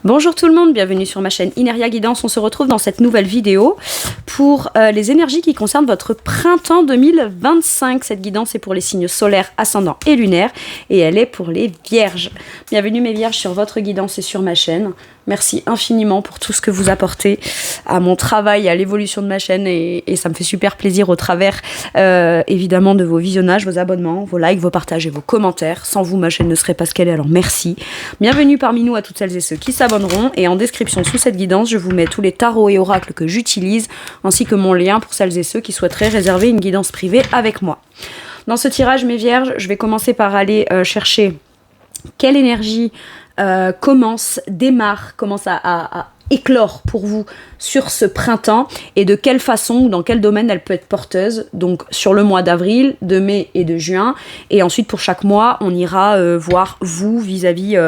Bonjour tout le monde, bienvenue sur ma chaîne Ineria Guidance. On se retrouve dans cette nouvelle vidéo pour les énergies qui concernent votre printemps 2025. Cette guidance est pour les signes solaires, ascendants et lunaires et elle est pour les vierges. Bienvenue mes vierges sur votre guidance et sur ma chaîne. Merci infiniment pour tout ce que vous apportez à mon travail, à l'évolution de ma chaîne et ça me fait super plaisir au travers évidemment de vos visionnages, vos abonnements, vos likes, vos partages et vos commentaires. Sans vous, ma chaîne ne serait pas ce qu'elle est, alors merci. Bienvenue parmi nous à toutes celles et ceux qui s'abonneront et en description sous cette guidance, je vous mets tous les tarots et oracles que j'utilise ainsi que mon lien pour celles et ceux qui souhaiteraient réserver une guidance privée avec moi. Dans ce tirage, mes vierges, je vais commencer par aller chercher quelle énergie commence à éclore pour vous sur ce printemps et de quelle façon ou dans quel domaine elle peut être porteuse, donc sur le mois d'avril, de mai et de juin, et ensuite pour chaque mois on ira voir vous vis-à-vis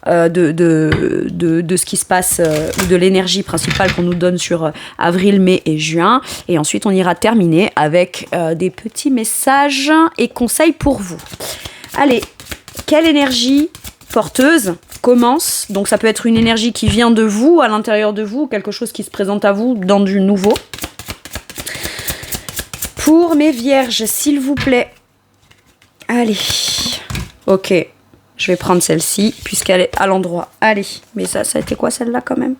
de ce qui se passe ou de l'énergie principale qu'on nous donne sur avril, mai et juin, et ensuite on ira terminer avec des petits messages et conseils pour vous. Allez, quelle énergie porteuse commence, donc ça peut être une énergie qui vient de vous, à l'intérieur de vous, quelque chose qui se présente à vous dans du nouveau. Pour mes vierges, s'il vous plaît. Allez, ok, je vais prendre celle-ci, puisqu'elle est à l'endroit. Allez, mais ça a été quoi celle-là quand même?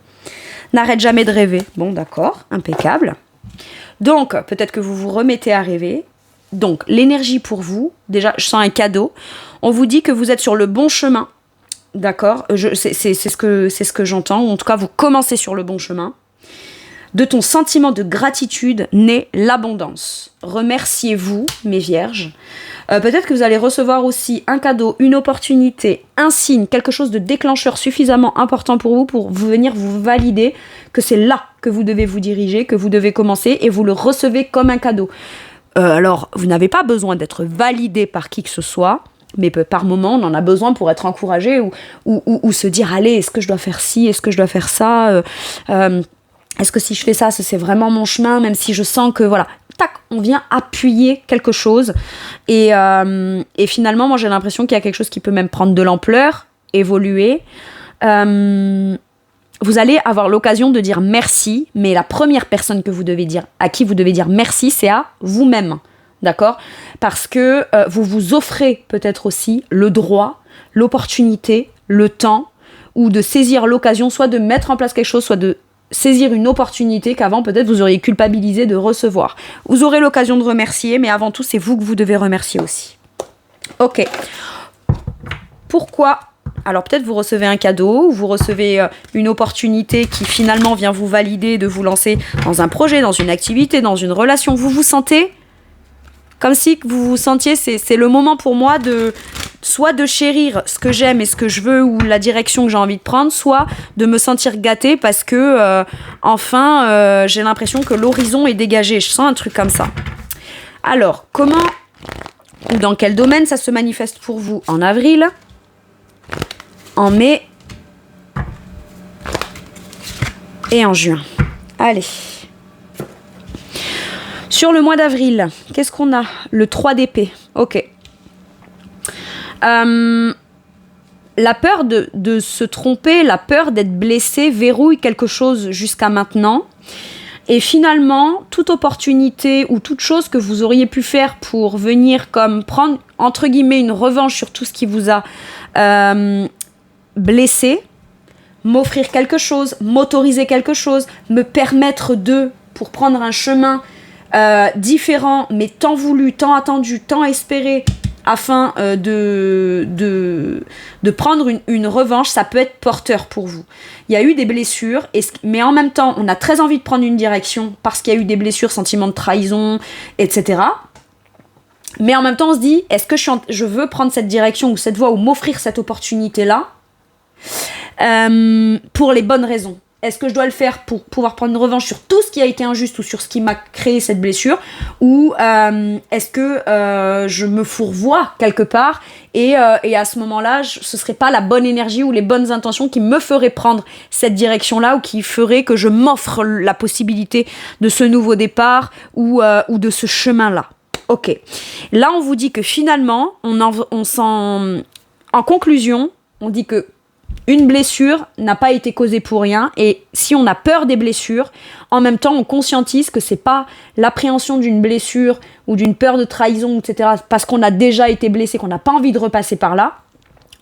N'arrête jamais de rêver. Bon, d'accord, impeccable. Donc, peut-être que vous vous remettez à rêver. Donc, l'énergie pour vous, déjà, je sens un cadeau. On vous dit que vous êtes sur le bon chemin. D'accord, c'est ce que j'entends, ou en tout cas vous commencez sur le bon chemin. De ton sentiment de gratitude naît l'abondance. Remerciez-vous, mes vierges. Peut-être que vous allez recevoir aussi un cadeau, une opportunité, un signe, quelque chose de déclencheur suffisamment important pour venir vous valider que c'est là que vous devez vous diriger, que vous devez commencer et vous le recevez comme un cadeau. Alors, vous n'avez pas besoin d'être validé par qui que ce soit. Mais par moment, on en a besoin pour être encouragé ou se dire, allez, est-ce que je dois faire ci, est-ce que je dois faire ça, est-ce que si je fais ça, c'est vraiment mon chemin, même si je sens que, voilà, tac, on vient appuyer quelque chose. Et finalement, moi, j'ai l'impression qu'il y a quelque chose qui peut même prendre de l'ampleur, évoluer. Vous allez avoir l'occasion de dire merci, mais la première personne à qui vous devez dire merci, c'est à vous-même. D'accord ? Parce que vous vous offrez peut-être aussi le droit, l'opportunité, le temps, ou de saisir l'occasion, soit de mettre en place quelque chose, soit de saisir une opportunité qu'avant peut-être vous auriez culpabilisé de recevoir. Vous aurez l'occasion de remercier, mais avant tout, c'est vous que vous devez remercier aussi. Ok. Pourquoi ? Alors peut-être vous recevez un cadeau, ou vous recevez une opportunité qui finalement vient vous valider de vous lancer dans un projet, dans une activité, dans une relation. Vous vous sentez comme si vous vous sentiez, c'est le moment pour moi soit de chérir ce que j'aime et ce que je veux ou la direction que j'ai envie de prendre, soit de me sentir gâtée parce que enfin j'ai l'impression que l'horizon est dégagé. Je sens un truc comme ça. Alors, comment ou dans quel domaine ça se manifeste pour vous en avril, en mai et en juin? Allez. Sur le mois d'avril, qu'est-ce qu'on a? Le 3 d'épée. Ok. La peur de se tromper, la peur d'être blessé verrouille quelque chose jusqu'à maintenant. Et finalement, toute opportunité ou toute chose que vous auriez pu faire pour venir comme prendre, entre guillemets, une revanche sur tout ce qui vous a blessé, m'offrir quelque chose, m'autoriser quelque chose, me permettre pour prendre un chemin différent, mais tant voulu, tant attendu, tant espéré, afin de prendre une revanche, ça peut être porteur pour vous. Il y a eu des blessures, mais en même temps, on a très envie de prendre une direction parce qu'il y a eu des blessures, sentiments de trahison, etc. Mais en même temps, on se dit, est-ce que je veux prendre cette direction ou cette voie ou m'offrir cette opportunité-là pour les bonnes raisons? Est-ce que je dois le faire pour pouvoir prendre une revanche sur tout ce qui a été injuste ou sur ce qui m'a créé cette blessure? Ou est-ce que je me fourvoie quelque part et à ce moment-là, ce serait pas la bonne énergie ou les bonnes intentions qui me feraient prendre cette direction-là ou qui feraient que je m'offre la possibilité de ce nouveau départ ou de ce chemin-là? Ok. Là, on vous dit que finalement, en conclusion, on dit que Une blessure n'a pas été causée pour rien, et si on a peur des blessures, en même temps on conscientise que c'est pas l'appréhension d'une blessure ou d'une peur de trahison, etc., parce qu'on a déjà été blessé, qu'on n'a pas envie de repasser par là.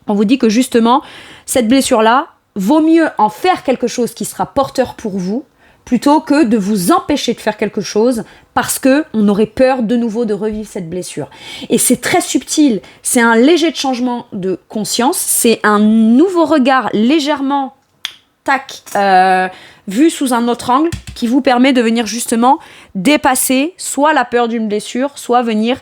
On vous dit que justement, cette blessure-là, vaut mieux en faire quelque chose qui sera porteur pour vous, plutôt que de vous empêcher de faire quelque chose parce qu'on aurait peur de nouveau de revivre cette blessure. Et c'est très subtil, c'est un léger changement de conscience, c'est un nouveau regard légèrement vu sous un autre angle qui vous permet de venir justement dépasser soit la peur d'une blessure, soit venir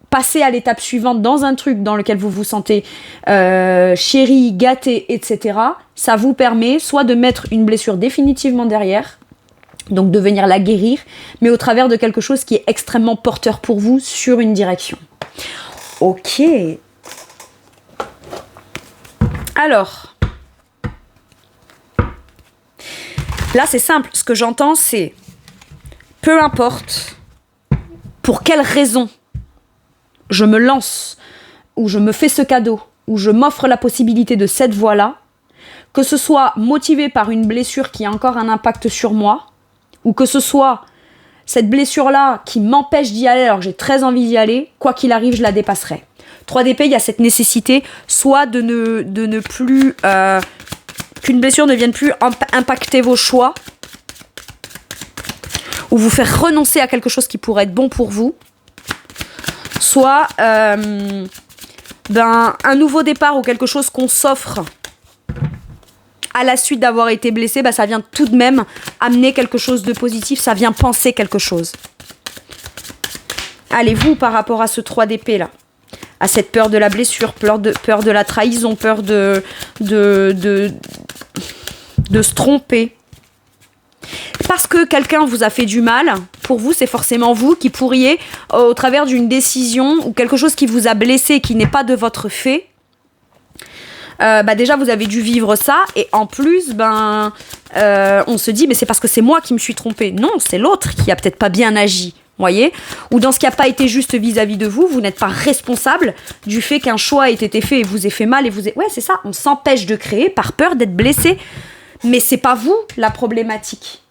passer à l'étape suivante dans un truc dans lequel vous vous sentez chéri, gâté, etc. Ça vous permet soit de mettre une blessure définitivement derrière, donc de venir la guérir, mais au travers de quelque chose qui est extrêmement porteur pour vous sur une direction. Ok. Alors, là c'est simple, ce que j'entends c'est, peu importe pour quelle raison je me lance, ou je me fais ce cadeau, ou je m'offre la possibilité de cette voie-là, que ce soit motivé par une blessure qui a encore un impact sur moi, ou que ce soit cette blessure-là qui m'empêche d'y aller alors que j'ai très envie d'y aller, quoi qu'il arrive, je la dépasserai. 3DP, il y a cette nécessité, soit de ne plus... qu'une blessure ne vienne plus impacter vos choix, ou vous faire renoncer à quelque chose qui pourrait être bon pour vous, soit un nouveau départ ou quelque chose qu'on s'offre à la suite d'avoir été blessé, ça vient tout de même amener quelque chose de positif, ça vient penser quelque chose. Allez, vous, par rapport à ce 3DP là, à cette peur de la blessure, peur de la trahison, peur de se tromper, parce que quelqu'un vous a fait du mal, pour vous, c'est forcément vous qui pourriez, au travers d'une décision ou quelque chose qui vous a blessé, qui n'est pas de votre fait, déjà vous avez dû vivre ça, et en plus, on se dit, mais c'est parce que c'est moi qui me suis trompée. Non, c'est l'autre qui a peut-être pas bien agi, voyez ? Ou dans ce qui n'a pas été juste vis-à-vis de vous, vous n'êtes pas responsable du fait qu'un choix ait été fait et vous ait fait mal, ouais, c'est ça, on s'empêche de créer par peur d'être blessé. Mais c'est pas vous la problématique.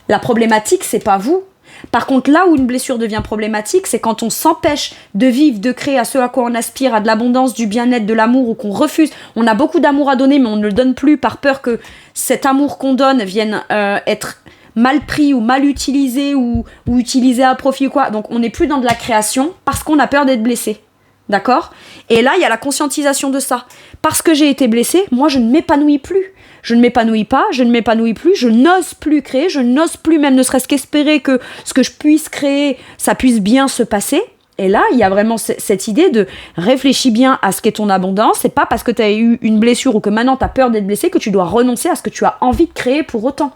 La problématique, c'est pas vous. Par contre, là où une blessure devient problématique, c'est quand on s'empêche de vivre, de créer à ce à quoi on aspire, à de l'abondance, du bien-être, de l'amour, ou qu'on refuse. On a beaucoup d'amour à donner, mais on ne le donne plus par peur que cet amour qu'on donne vienne être mal pris ou mal utilisé ou utilisé à profit ou quoi. Donc, on n'est plus dans de la création parce qu'on a peur d'être blessé. D'accord ? Et là, il y a la conscientisation de ça. Parce que j'ai été blessée, moi, je ne m'épanouis plus. Je ne m'épanouis pas, je ne m'épanouis plus, je n'ose plus créer, je n'ose plus même ne serait-ce qu'espérer que ce que je puisse créer, ça puisse bien se passer. Et là, il y a vraiment cette idée de réfléchis bien à ce qu'est ton abondance. C'est pas parce que tu as eu une blessure ou que maintenant tu as peur d'être blessé que tu dois renoncer à ce que tu as envie de créer pour autant.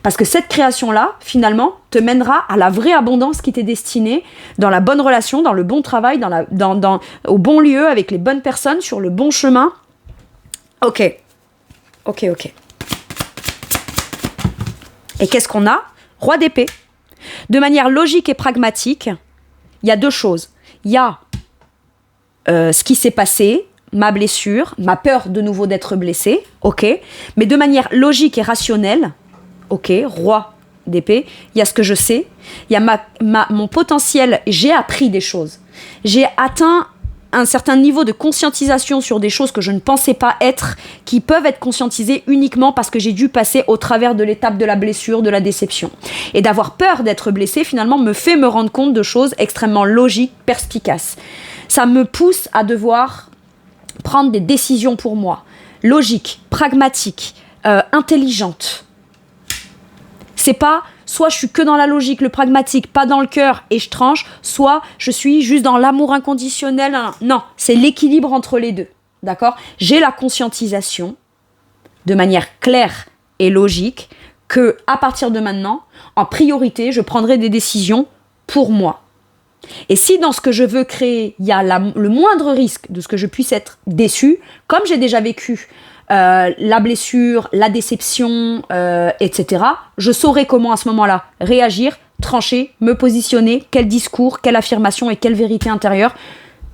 Parce que cette création-là, finalement, te mènera à la vraie abondance qui t'est destinée, dans la bonne relation, dans le bon travail, au bon lieu, avec les bonnes personnes, sur le bon chemin. Ok. Et qu'est-ce qu'on a ? Roi d'épée. De manière logique et pragmatique, il y a deux choses. Il y a ce qui s'est passé, ma blessure, ma peur de nouveau d'être blessée, ok. Mais de manière logique et rationnelle, ok, roi d'épée, il y a ce que je sais, il y a mon potentiel, j'ai appris des choses. J'ai atteint un certain niveau de conscientisation sur des choses que je ne pensais pas être, qui peuvent être conscientisées uniquement parce que j'ai dû passer au travers de l'étape de la blessure, de la déception. Et d'avoir peur d'être blessée, finalement, me fait me rendre compte de choses extrêmement logiques, perspicaces. Ça me pousse à devoir prendre des décisions pour moi, logiques, pragmatiques, intelligentes. C'est pas soit je suis que dans la logique, le pragmatique, pas dans le cœur et je tranche, soit je suis juste dans l'amour inconditionnel. Non, c'est l'équilibre entre les deux, d'accord ? J'ai la conscientisation de manière claire et logique que à partir de maintenant, en priorité, je prendrai des décisions pour moi. Et si dans ce que je veux créer, il y a le moindre risque de ce que je puisse être déçu, comme j'ai déjà vécu la blessure, la déception, etc., je saurai comment à ce moment-là réagir, trancher, me positionner, quel discours, quelle affirmation et quelle vérité intérieure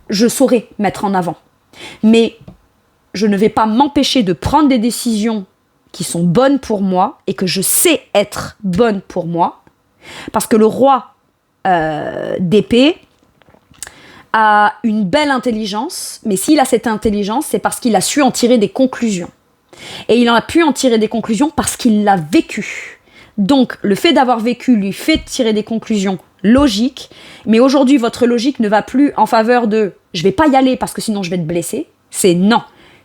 je saurai mettre en avant. Mais je ne vais pas m'empêcher de prendre des décisions qui sont bonnes pour moi et que je sais être bonnes pour moi. Parce que le roi d'épée a une belle intelligence, mais s'il a cette intelligence, c'est parce qu'il a su en tirer des conclusions. Et il en a pu en tirer des conclusions parce qu'il l'a vécu. Donc, le fait d'avoir vécu lui fait tirer des conclusions logiques, mais aujourd'hui, votre logique ne va plus en faveur de « je vais pas y aller parce que sinon je vais te blesser », c'est « non ».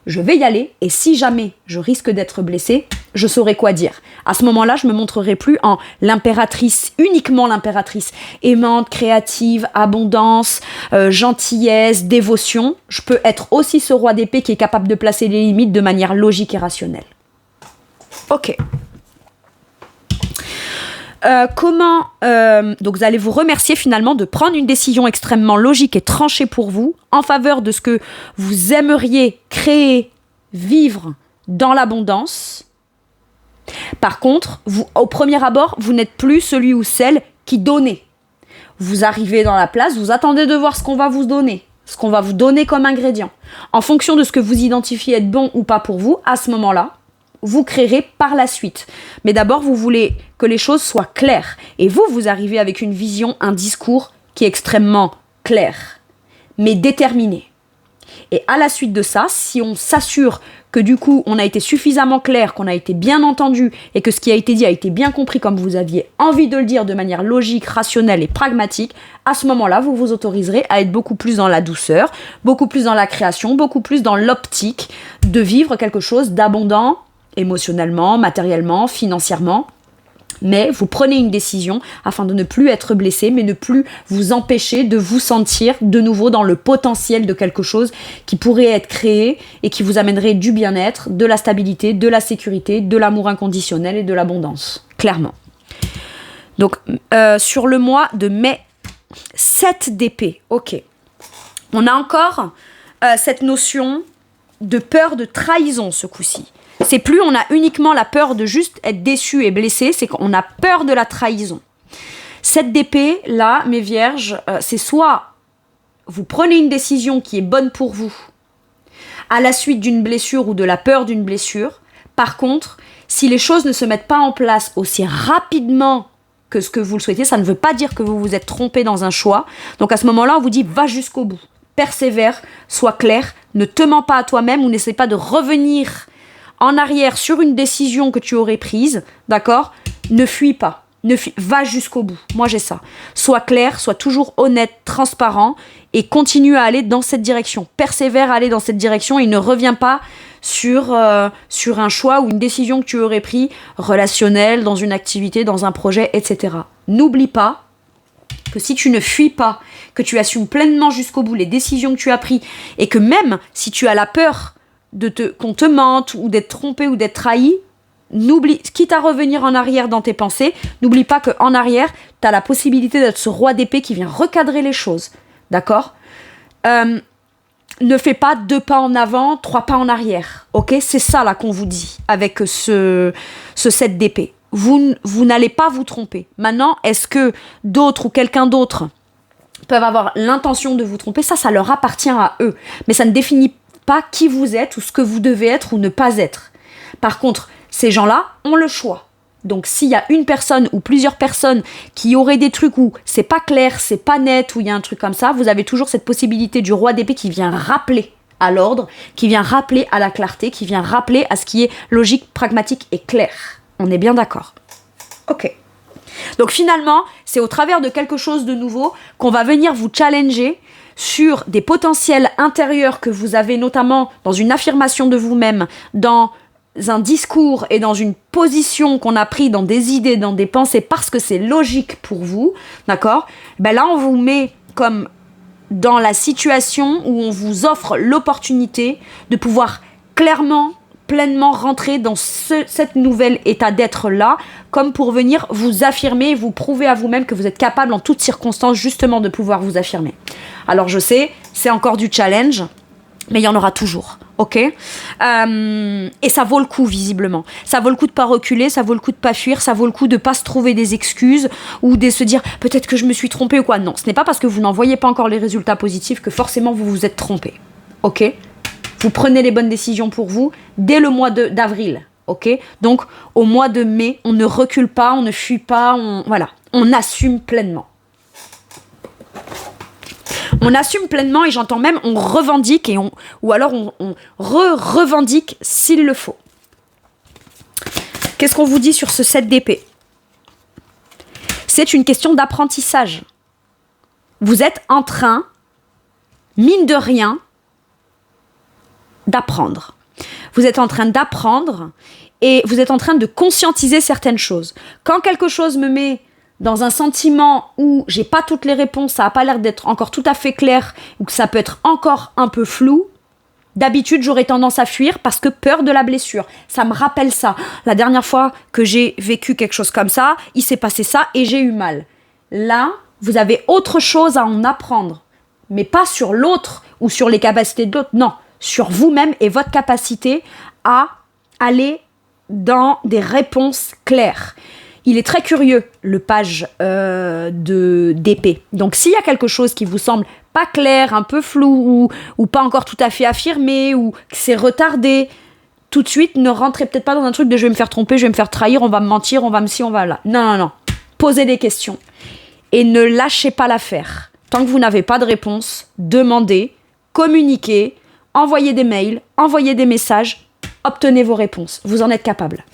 Je vais y aller et si jamais je risque d'être blessée, je saurai quoi dire. À ce moment-là, je me montrerai plus en l'impératrice, uniquement l'impératrice, aimante, créative, abondance, gentillesse, dévotion. Je peux être aussi ce roi d'épée qui est capable de placer les limites de manière logique et rationnelle. Ok. Donc vous allez vous remercier finalement de prendre une décision extrêmement logique et tranchée pour vous en faveur de ce que vous aimeriez créer, vivre dans l'abondance. Par contre, vous, au premier abord, vous n'êtes plus celui ou celle qui donnait. Vous arrivez dans la place, vous attendez de voir ce qu'on va vous donner, ce qu'on va vous donner comme ingrédient. En fonction de ce que vous identifiez être bon ou pas pour vous, à ce moment-là, vous créerez par la suite. Mais d'abord, vous voulez que les choses soient claires. Et vous arrivez avec une vision, un discours qui est extrêmement clair, mais déterminé. Et à la suite de ça, si on s'assure que du coup, on a été suffisamment clair, qu'on a été bien entendu et que ce qui a été dit a été bien compris comme vous aviez envie de le dire de manière logique, rationnelle et pragmatique, à ce moment-là, vous vous autoriserez à être beaucoup plus dans la douceur, beaucoup plus dans la création, beaucoup plus dans l'optique de vivre quelque chose d'abondant, émotionnellement, matériellement, financièrement, mais vous prenez une décision afin de ne plus être blessé, mais ne plus vous empêcher de vous sentir de nouveau dans le potentiel de quelque chose qui pourrait être créé et qui vous amènerait du bien-être, de la stabilité, de la sécurité, de l'amour inconditionnel et de l'abondance, clairement. Donc, sur le mois de mai, 7 d'épée, ok. On a encore cette notion de peur de trahison ce coup-ci. C'est plus on a uniquement la peur de juste être déçu et blessé, c'est qu'on a peur de la trahison. Cette d'épée, là, mes vierges, c'est soit vous prenez une décision qui est bonne pour vous à la suite d'une blessure ou de la peur d'une blessure. Par contre, si les choses ne se mettent pas en place aussi rapidement que ce que vous le souhaitez, ça ne veut pas dire que vous vous êtes trompé dans un choix. Donc à ce moment-là, on vous dit va jusqu'au bout. Persévère, sois clair, ne te mens pas à toi-même ou n'essaie pas de revenir en arrière sur une décision que tu aurais prise, d'accord ? Ne fuis pas, va jusqu'au bout. Moi, j'ai ça. Sois clair, sois toujours honnête, transparent et continue à aller dans cette direction. Persévère à aller dans cette direction et ne reviens pas sur un choix ou une décision que tu aurais pris relationnelle, dans une activité, dans un projet, etc. N'oublie pas que si tu ne fuis pas, que tu assumes pleinement jusqu'au bout les décisions que tu as prises et que même si tu as la peur qu'on te mente ou d'être trompé ou d'être trahi, n'oublie, quitte à revenir en arrière dans tes pensées, n'oublie pas qu'en arrière, tu as la possibilité d'être ce roi d'épée qui vient recadrer les choses. D'accord ? Ne fais pas 2 pas en avant, 3 pas en arrière. Ok ? C'est ça là qu'on vous dit avec ce 7 d'épée. Vous n'allez pas vous tromper. Maintenant, est-ce que d'autres ou quelqu'un d'autre peuvent avoir l'intention de vous tromper ? Ça leur appartient à eux. Mais ça ne définit pas qui vous êtes ou ce que vous devez être ou ne pas être. Par contre, ces gens-là ont le choix. Donc s'il y a une personne ou plusieurs personnes qui auraient des trucs où c'est pas clair, c'est pas net, où il y a un truc comme ça, vous avez toujours cette possibilité du roi d'épée qui vient rappeler à l'ordre, qui vient rappeler à la clarté, qui vient rappeler à ce qui est logique, pragmatique et clair. On est bien d'accord ? Ok. Donc finalement, c'est au travers de quelque chose de nouveau qu'on va venir vous challenger sur des potentiels intérieurs que vous avez, notamment dans une affirmation de vous-même, dans un discours et dans une position qu'on a pris dans des idées, dans des pensées, parce que c'est logique pour vous, d'accord ? Ben là, on vous met comme dans la situation où on vous offre l'opportunité de pouvoir clairement, pleinement rentrer dans cet nouvel état d'être-là, comme pour venir vous affirmer, vous prouver à vous-même que vous êtes capable en toutes circonstances justement de pouvoir vous affirmer. Alors je sais, c'est encore du challenge, mais il y en aura toujours, ok ? Et ça vaut le coup, visiblement. Ça vaut le coup de pas reculer, ça vaut le coup de pas fuir, ça vaut le coup de pas se trouver des excuses ou de se dire « peut-être que je me suis trompée » ou quoi. Non, ce n'est pas parce que vous n'en voyez pas encore les résultats positifs que forcément vous vous êtes trompé, ok ? Vous prenez les bonnes décisions pour vous dès le mois d'avril. Ok ? Donc, au mois de mai, on ne recule pas, on ne fuit pas, on assume pleinement. On assume pleinement et j'entends même on revendique ou alors on revendique s'il le faut. Qu'est-ce qu'on vous dit sur ce 7 d'épée ? C'est une question d'apprentissage. Vous êtes en train, mine de rien, d'apprendre. Vous êtes en train d'apprendre et vous êtes en train de conscientiser certaines choses. Quand quelque chose me met dans un sentiment où j'ai pas toutes les réponses, ça n'a pas l'air d'être encore tout à fait clair ou que ça peut être encore un peu flou, d'habitude j'aurais tendance à fuir parce que peur de la blessure. Ça me rappelle ça. La dernière fois que j'ai vécu quelque chose comme ça, il s'est passé ça et j'ai eu mal. Là, vous avez autre chose à en apprendre, mais pas sur l'autre ou sur les capacités de l'autre, non, sur vous-même et votre capacité à aller dans des réponses claires. Il est très curieux, le page d'épée. Donc, s'il y a quelque chose qui vous semble pas clair, un peu flou, ou pas encore tout à fait affirmé, ou que c'est retardé, tout de suite, ne rentrez peut-être pas dans un truc de je vais me faire tromper, je vais me faire trahir, on va me mentir, on va me ci, on va là. Non. Posez des questions. Et ne lâchez pas l'affaire. Tant que vous n'avez pas de réponse, demandez, communiquez, envoyez des mails, envoyez des messages, obtenez vos réponses. Vous en êtes capable.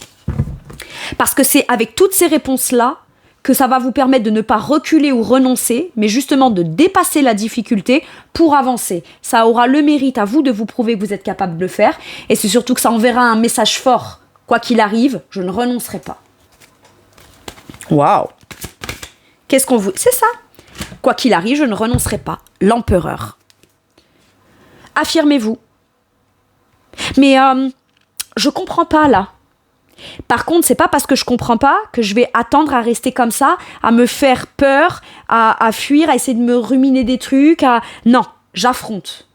Parce que c'est avec toutes ces réponses-là que ça va vous permettre de ne pas reculer ou renoncer, mais justement de dépasser la difficulté pour avancer. Ça aura le mérite à vous de vous prouver que vous êtes capable de le faire, et c'est surtout que ça enverra un message fort. Quoi qu'il arrive, je ne renoncerai pas. Waouh! Qu'est-ce qu'on vous... C'est ça! Quoi qu'il arrive, je ne renoncerai pas. L'empereur. Affirmez-vous. Mais je comprends pas là. Par contre, c'est pas parce que je comprends pas que je vais attendre à rester comme ça, à me faire peur, à fuir, à essayer de me ruminer des trucs, Non, j'affronte.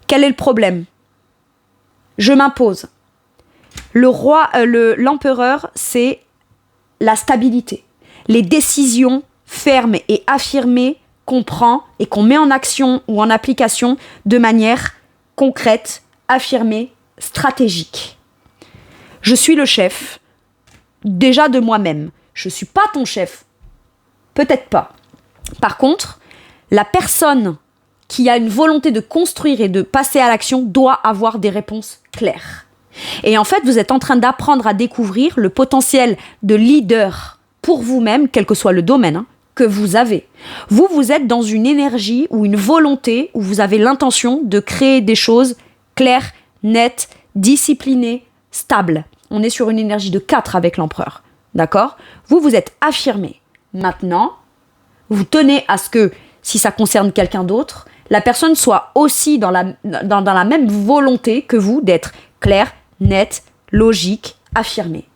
Quel est le problème ? Je m'impose. L'empereur, c'est la stabilité. Les décisions fermes et affirmées qu'on prend et qu'on met en action ou en application de manière concrète, affirmée, stratégique. Je suis le chef, déjà de moi-même. Je ne suis pas ton chef. Peut-être pas. Par contre, la personne qui a une volonté de construire et de passer à l'action doit avoir des réponses claires. Et en fait, vous êtes en train d'apprendre à découvrir le potentiel de leader pour vous-même, quel que soit le domaine que vous avez. Vous êtes dans une énergie ou une volonté où vous avez l'intention de créer des choses claires, nettes, disciplinées, stables. On est sur une énergie de 4 avec l'empereur. D'accord ? Vous êtes affirmé. Maintenant, vous tenez à ce que, si ça concerne quelqu'un d'autre, la personne soit aussi dans la même volonté que vous d'être claire, nette, logique, affirmée.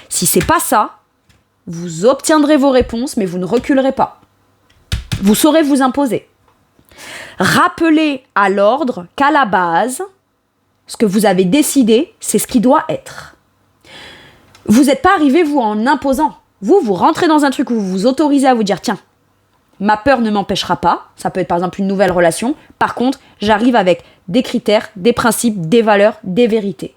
Si c'est pas ça, vous obtiendrez vos réponses, mais vous ne reculerez pas. Vous saurez vous imposer. Rappelez à l'ordre qu'à la base, ce que vous avez décidé, c'est ce qui doit être. Vous n'êtes pas arrivé, vous, en imposant. Vous rentrez dans un truc où vous vous autorisez à vous dire, tiens, ma peur ne m'empêchera pas. Ça peut être par exemple une nouvelle relation. Par contre, j'arrive avec des critères, des principes, des valeurs, des vérités.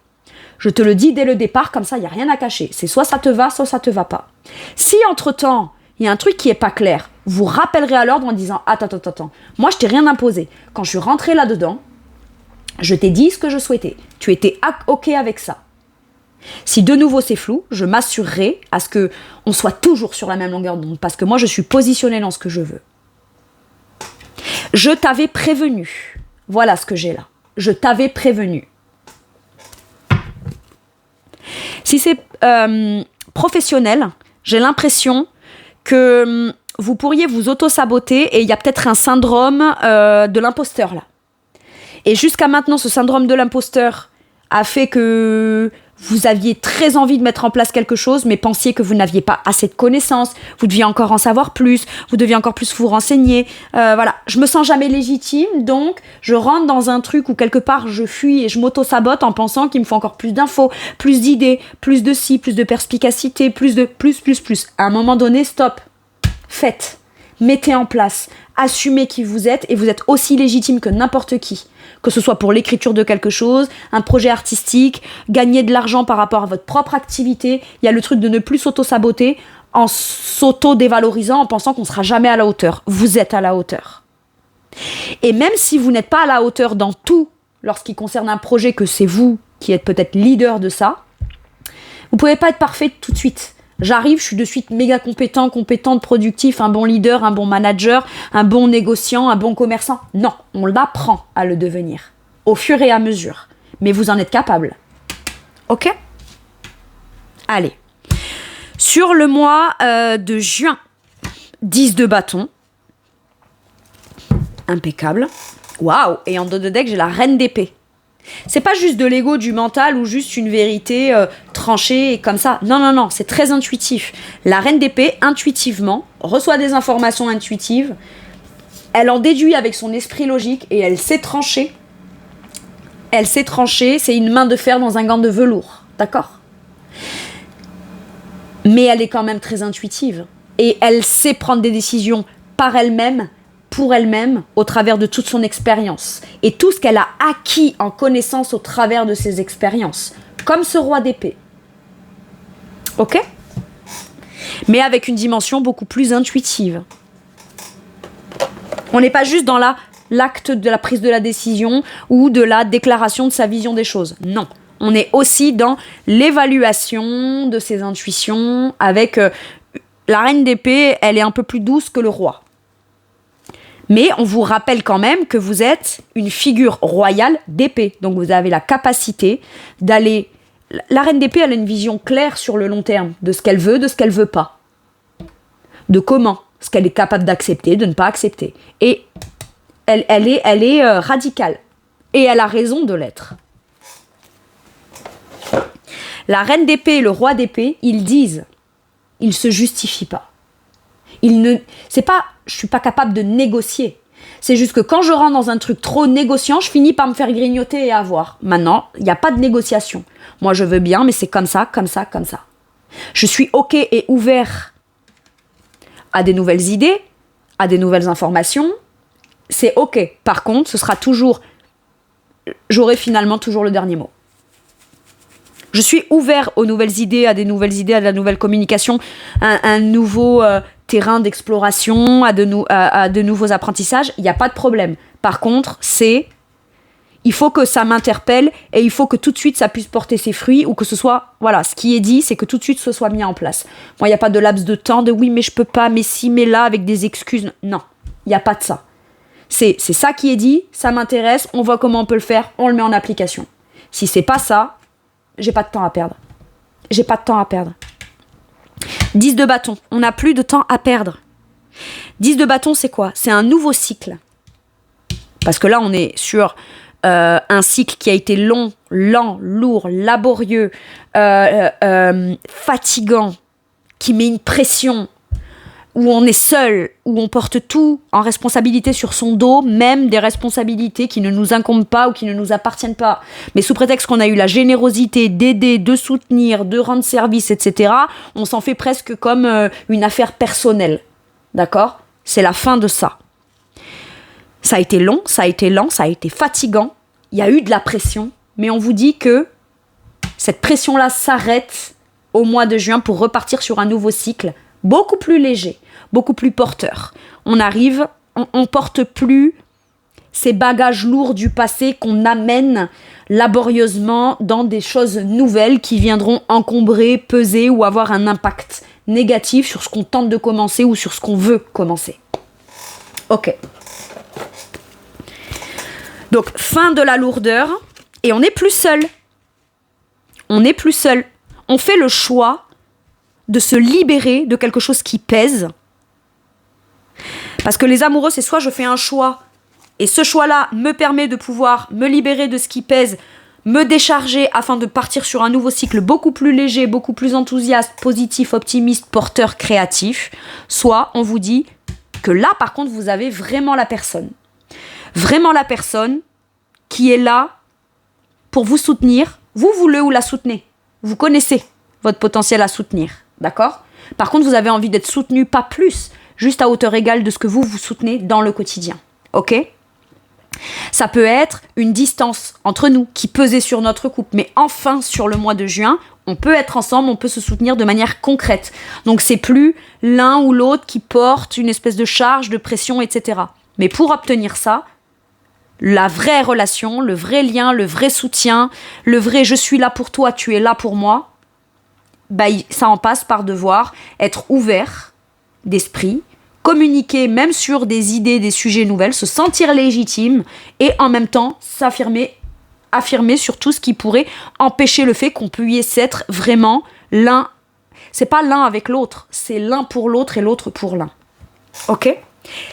Je te le dis dès le départ, comme ça, il n'y a rien à cacher. C'est soit ça te va, soit ça te va pas. Si, entre-temps, il y a un truc qui n'est pas clair, vous rappellerez à l'ordre en disant, attends. Moi, je t'ai rien imposé. Quand je suis rentrée là-dedans, je t'ai dit ce que je souhaitais. Tu étais OK avec ça. Si de nouveau c'est flou, je m'assurerai à ce qu'on soit toujours sur la même longueur d'onde, parce que moi, je suis positionnée dans ce que je veux. Je t'avais prévenu. Voilà ce que j'ai là. Je t'avais prévenu. Si c'est professionnel, j'ai l'impression que vous pourriez vous auto-saboter et il y a peut-être un syndrome de l'imposteur là. Et jusqu'à maintenant, ce syndrome de l'imposteur a fait que vous aviez très envie de mettre en place quelque chose, mais pensiez que vous n'aviez pas assez de connaissances, vous deviez encore en savoir plus, vous deviez encore plus vous renseigner. Voilà, je me sens jamais légitime, donc je rentre dans un truc où quelque part je fuis et je m'auto-sabote en pensant qu'il me faut encore plus d'infos, plus d'idées, plus de ci, plus de perspicacité, plus. À un moment donné, stop. Faites. Mettez en place. Assumez qui vous êtes et vous êtes aussi légitime que n'importe qui. que ce soit pour l'écriture de quelque chose, un projet artistique, gagner de l'argent par rapport à votre propre activité. Il y a le truc de ne plus s'auto-saboter en s'auto-dévalorisant, en pensant qu'on ne sera jamais à la hauteur. Vous êtes à la hauteur. Et même si vous n'êtes pas à la hauteur dans tout, lorsqu'il concerne un projet, que c'est vous qui êtes peut-être leader de ça, vous ne pouvez pas être parfait tout de suite. J'arrive, je suis de suite méga compétente, productif, un bon leader, un bon manager, un bon négociant, un bon commerçant. Non, on l'apprend à le devenir, au fur et à mesure. Mais vous en êtes capable. Ok ? Allez. Sur le mois de juin, 10 de bâton. Impeccable. Waouh ! Et en dos de deck, j'ai la reine d'épée. C'est pas juste de l'ego, du mental ou juste une vérité tranchée et comme ça. Non, c'est très intuitif. La reine d'épée, intuitivement, reçoit des informations intuitives. Elle en déduit avec son esprit logique et elle sait trancher. Elle sait trancher, c'est une main de fer dans un gant de velours. D'accord ? Mais elle est quand même très intuitive. Et elle sait prendre des décisions par elle-même, pour elle-même, au travers de toute son expérience. Et tout ce qu'elle a acquis en connaissance au travers de ses expériences. Comme ce roi d'épée. Ok ? Mais avec une dimension beaucoup plus intuitive. On n'est pas juste dans l'acte de la prise de la décision ou de la déclaration de sa vision des choses. Non. On est aussi dans l'évaluation de ses intuitions avec... la reine d'épée, elle est un peu plus douce que le roi. Mais on vous rappelle quand même que vous êtes une figure royale d'épée. Donc vous avez la capacité d'aller... La reine d'épée, elle a une vision claire sur le long terme de ce qu'elle veut, de ce qu'elle veut pas. De comment, ce qu'elle est capable d'accepter, de ne pas accepter. Et elle est radicale. Et elle a raison de l'être. La reine d'épée et le roi d'épée, ils disent, ils se justifient pas. C'est pas, je suis pas capable de négocier. C'est juste que quand je rentre dans un truc trop négociant, je finis par me faire grignoter et avoir. Maintenant, il n'y a pas de négociation. Moi, je veux bien, mais c'est comme ça. Je suis OK et ouvert à des nouvelles idées, à des nouvelles informations. C'est OK. Par contre, j'aurai finalement toujours le dernier mot. Je suis ouvert aux nouvelles idées, à de la nouvelle communication, un nouveau terrain d'exploration, à de nouveaux apprentissages. Il n'y a pas de problème. Par contre, il faut que ça m'interpelle et il faut que tout de suite ça puisse porter ses fruits ou que ce soit, voilà, ce qui est dit, c'est que tout de suite ce soit mis en place. Moi, il n'y a pas de laps de temps de oui, mais je peux pas, mais si, mais là, avec des excuses. Non, il n'y a pas de ça. C'est ça qui est dit, ça m'intéresse, on voit comment on peut le faire, on le met en application. Si c'est pas ça, j'ai pas de temps à perdre. 10 de bâton, on n'a plus de temps à perdre. 10 de bâton, c'est quoi ? C'est un nouveau cycle. Parce que là, on est sur un cycle qui a été long, lent, lourd, laborieux, fatigant, qui met une pression, où on est seul, où on porte tout en responsabilité sur son dos, même des responsabilités qui ne nous incombent pas ou qui ne nous appartiennent pas. Mais sous prétexte qu'on a eu la générosité d'aider, de soutenir, de rendre service, etc., on s'en fait presque comme une affaire personnelle. D'accord ? C'est la fin de ça. Ça a été long, ça a été lent, ça a été fatigant. Il y a eu de la pression, mais on vous dit que cette pression-là s'arrête au mois de juin pour repartir sur un nouveau cycle beaucoup plus léger, beaucoup plus porteur. On porte plus ces bagages lourds du passé qu'on amène laborieusement dans des choses nouvelles qui viendront encombrer, peser ou avoir un impact négatif sur ce qu'on tente de commencer ou sur ce qu'on veut commencer. Ok. Donc, fin de la lourdeur et on n'est plus seul. On fait le choix de se libérer de quelque chose qui pèse. Parce que les amoureux, c'est soit je fais un choix, et ce choix-là me permet de pouvoir me libérer de ce qui pèse, me décharger afin de partir sur un nouveau cycle beaucoup plus léger, beaucoup plus enthousiaste, positif, optimiste, porteur, créatif. Soit on vous dit que là, par contre, vous avez vraiment la personne. Vraiment la personne qui est là pour vous soutenir. Vous le ou la soutenez. Vous connaissez votre potentiel à soutenir. D'accord ? Par contre, vous avez envie d'être soutenu, pas plus, juste à hauteur égale de ce que vous soutenez dans le quotidien. Ok ? Ça peut être une distance entre nous qui pesait sur notre couple. Mais enfin, sur le mois de juin, on peut être ensemble, on peut se soutenir de manière concrète. Donc c'est plus l'un ou l'autre qui porte une espèce de charge, de pression, etc. Mais pour obtenir ça, la vraie relation, le vrai lien, le vrai soutien, le vrai je suis là pour toi, tu es là pour moi, bah, ça en passe par devoir être ouvert d'esprit, communiquer même sur des idées, des sujets nouvelles, se sentir légitime et en même temps affirmer sur tout ce qui pourrait empêcher le fait qu'on puisse être vraiment l'un. C'est pas l'un avec l'autre, c'est l'un pour l'autre et l'autre pour l'un. Ok ?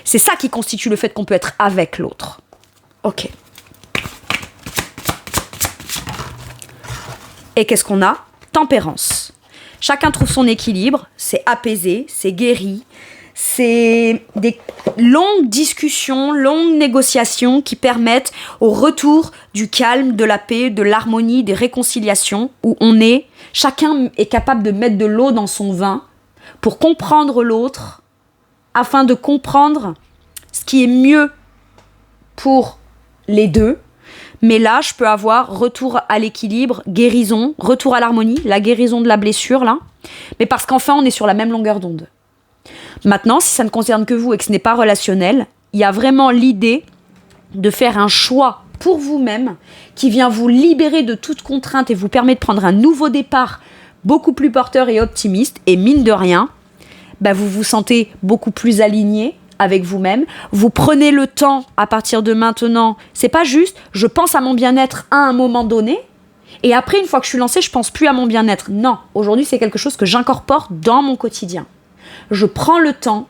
C'est ça qui constitue le fait qu'on peut être avec l'autre. Ok. Et qu'est-ce qu'on a ? Tempérance. Chacun trouve son équilibre, c'est apaisé, c'est guéri, c'est des longues discussions, longues négociations qui permettent au retour du calme, de la paix, de l'harmonie, des réconciliations, où chacun est capable de mettre de l'eau dans son vin pour comprendre l'autre, afin de comprendre ce qui est mieux pour les deux. Mais là, je peux avoir retour à l'équilibre, guérison, retour à l'harmonie, la guérison de la blessure, là. Mais parce qu'enfin, on est sur la même longueur d'onde. Maintenant, si ça ne concerne que vous et que ce n'est pas relationnel, il y a vraiment l'idée de faire un choix pour vous-même qui vient vous libérer de toute contrainte et vous permet de prendre un nouveau départ beaucoup plus porteur et optimiste. Et mine de rien, bah, vous vous sentez beaucoup plus aligné avec vous-même. Vous prenez le temps à partir de maintenant. C'est pas juste, je pense à mon bien-être à un moment donné et après, une fois que je suis lancée, je pense plus à mon bien-être. Non, aujourd'hui, c'est quelque chose que j'incorpore dans mon quotidien. Je prends le temps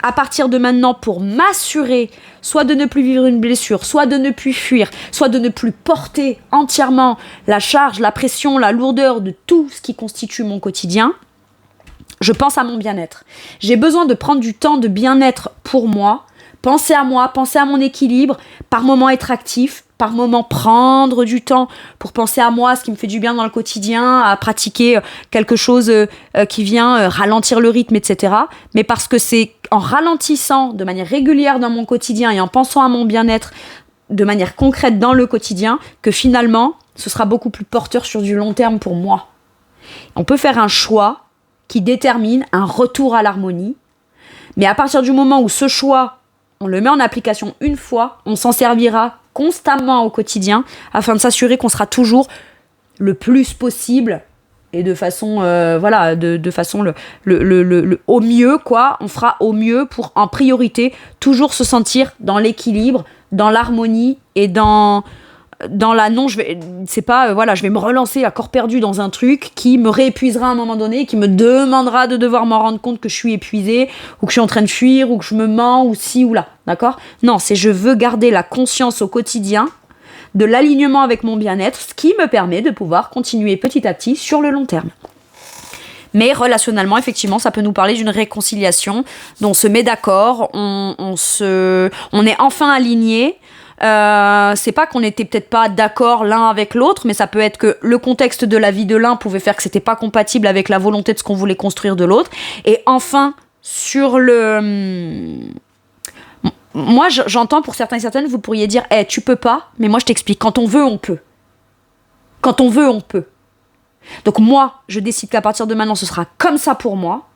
à partir de maintenant pour m'assurer soit de ne plus vivre une blessure, soit de ne plus fuir, soit de ne plus porter entièrement la charge, la pression, la lourdeur de tout ce qui constitue mon quotidien. Je pense à mon bien-être. J'ai besoin de prendre du temps de bien-être pour moi, penser à moi, penser à mon équilibre, par moments être actif, par moments prendre du temps pour penser à moi, ce qui me fait du bien dans le quotidien, à pratiquer quelque chose qui vient ralentir le rythme, etc. Mais parce que c'est en ralentissant de manière régulière dans mon quotidien et en pensant à mon bien-être de manière concrète dans le quotidien que finalement, ce sera beaucoup plus porteur sur du long terme pour moi. On peut faire un choix qui détermine un retour à l'harmonie. Mais à partir du moment où ce choix, on le met en application une fois, on s'en servira constamment au quotidien afin de s'assurer qu'on sera toujours le plus possible et de façon, de façon le au mieux, quoi. On fera au mieux pour, en priorité, toujours se sentir dans l'équilibre, dans l'harmonie et dans la je vais me relancer à corps perdu dans un truc qui me réépuisera à un moment donné, qui me demandera de devoir m'en rendre compte que je suis épuisée ou que je suis en train de fuir ou que je me mens ou ci ou là, d'accord ? Non, c'est je veux garder la conscience au quotidien de l'alignement avec mon bien-être, ce qui me permet de pouvoir continuer petit à petit sur le long terme. Mais relationnellement, effectivement, ça peut nous parler d'une réconciliation, dont on se met d'accord, on est enfin alignés. C'est pas qu'on était peut-être pas d'accord l'un avec l'autre, mais ça peut être que le contexte de la vie de l'un pouvait faire que c'était pas compatible avec la volonté de ce qu'on voulait construire de l'autre. Et enfin, sur moi, j'entends pour certains et certaines, vous pourriez dire « tu peux pas », mais moi je t'explique, quand on veut, on peut. Quand on veut, on peut. Donc moi, je décide qu'à partir de maintenant, ce sera comme ça pour moi.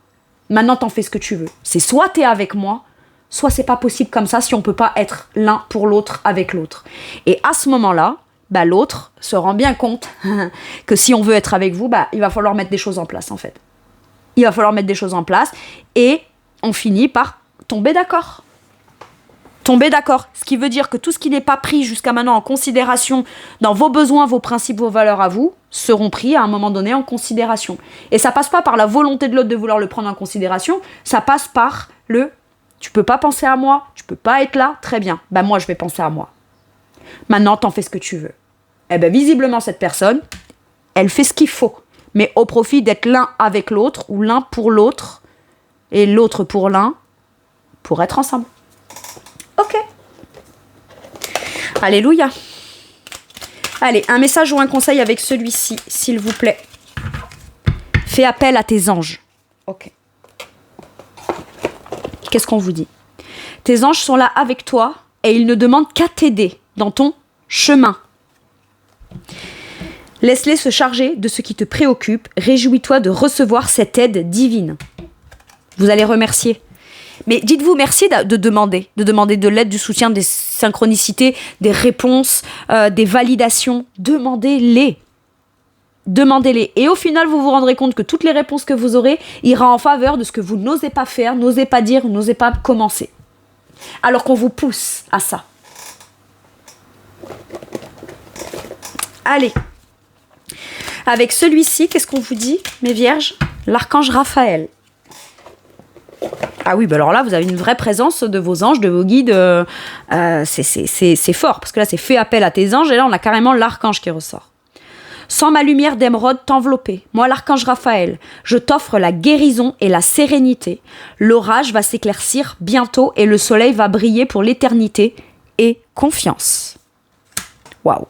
Maintenant, t'en fais ce que tu veux. C'est soit t'es avec moi, soit c'est pas possible comme ça si on peut pas être l'un pour l'autre avec l'autre. Et à ce moment-là, bah, l'autre se rend bien compte que si on veut être avec vous, bah, il va falloir mettre des choses en place en fait. Il va falloir mettre des choses en place et on finit par tomber d'accord. Tomber d'accord, ce qui veut dire que tout ce qui n'est pas pris jusqu'à maintenant en considération dans vos besoins, vos principes, vos valeurs à vous, seront pris à un moment donné en considération. Et ça passe pas par la volonté de l'autre de vouloir le prendre en considération, ça passe par tu peux pas penser à moi, tu peux pas être là, très bien, bah moi je vais penser à moi. Maintenant t'en fais ce que tu veux. Eh ben visiblement cette personne, elle fait ce qu'il faut, mais au profit d'être l'un avec l'autre, ou l'un pour l'autre, et l'autre pour l'un, pour être ensemble. Ok. Alléluia. Allez, un message ou un conseil avec celui-ci, s'il vous plaît. Fais appel à tes anges. Ok. Qu'est-ce qu'on vous dit ? Tes anges sont là avec toi et il ne demande qu'à t'aider dans ton chemin. Laisse-les se charger de ce qui te préoccupe. Réjouis-toi de recevoir cette aide divine. Vous allez remercier. Mais dites-vous merci de demander de l'aide, du soutien, des synchronicités, des réponses, des validations. Demandez-les. Demandez-les. Et au final, vous vous rendrez compte que toutes les réponses que vous aurez ira en faveur de ce que vous n'osez pas faire, n'osez pas dire, n'osez pas commencer. Alors qu'on vous pousse à ça. Allez. Avec celui-ci, qu'est-ce qu'on vous dit, mes vierges? L'archange Raphaël. Ah oui, bah alors là, vous avez une vraie présence de vos anges, de vos guides. C'est fort, parce que là, c'est fait appel à tes anges, et là, on a carrément l'archange qui ressort. Sans ma lumière d'émeraude t'envelopper, moi l'archange Raphaël, je t'offre la guérison et la sérénité. L'orage va s'éclaircir bientôt et le soleil va briller pour l'éternité. Et confiance. Waouh.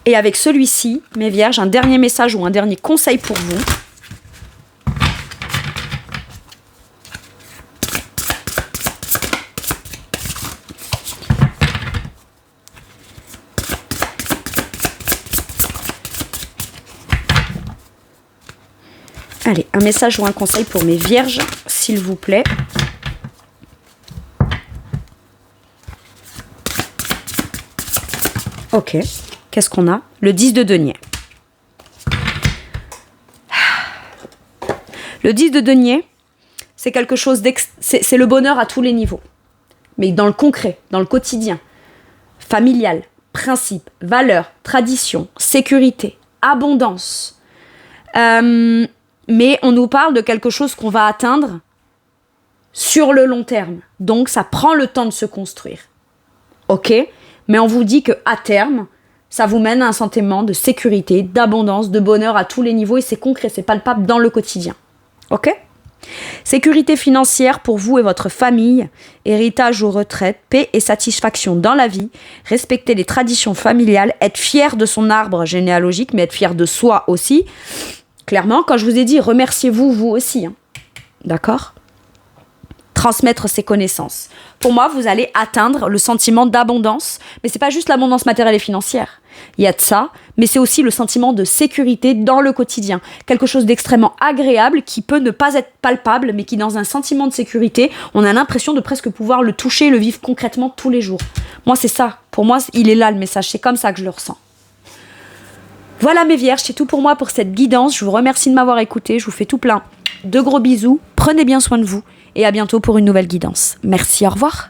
Et avec celui-ci, mes vierges, un dernier message ou un dernier conseil pour vous. Allez, un message ou un conseil pour mes vierges, s'il vous plaît. Ok, qu'est-ce qu'on a? Le 10 de denier. Le 10 de denier, c'est quelque chose c'est le bonheur à tous les niveaux. Mais dans le concret, dans le quotidien. Familial, principe, valeurs, tradition, sécurité, abondance. Mais on nous parle de quelque chose qu'on va atteindre sur le long terme. Donc, ça prend le temps de se construire. Ok? Mais on vous dit qu'à terme, ça vous mène à un sentiment de sécurité, d'abondance, de bonheur à tous les niveaux. Et c'est concret, c'est palpable dans le quotidien. Ok? Sécurité financière pour vous et votre famille, héritage ou retraite, paix et satisfaction dans la vie, respecter les traditions familiales, être fier de son arbre généalogique, mais être fier de soi aussi. Clairement, quand je vous ai dit, remerciez-vous, vous aussi. Hein. D'accord? Transmettre ses connaissances. Pour moi, vous allez atteindre le sentiment d'abondance. Mais c'est pas juste l'abondance matérielle et financière. Il y a de ça, mais c'est aussi le sentiment de sécurité dans le quotidien. Quelque chose d'extrêmement agréable qui peut ne pas être palpable, mais qui, dans un sentiment de sécurité, on a l'impression de presque pouvoir le toucher, le vivre concrètement tous les jours. Moi, c'est ça. Pour moi, il est là le message. C'est comme ça que je le ressens. Voilà mes vierges, c'est tout pour moi pour cette guidance. Je vous remercie de m'avoir écouté. Je vous fais tout plein de gros bisous. Prenez bien soin de vous et à bientôt pour une nouvelle guidance. Merci, au revoir.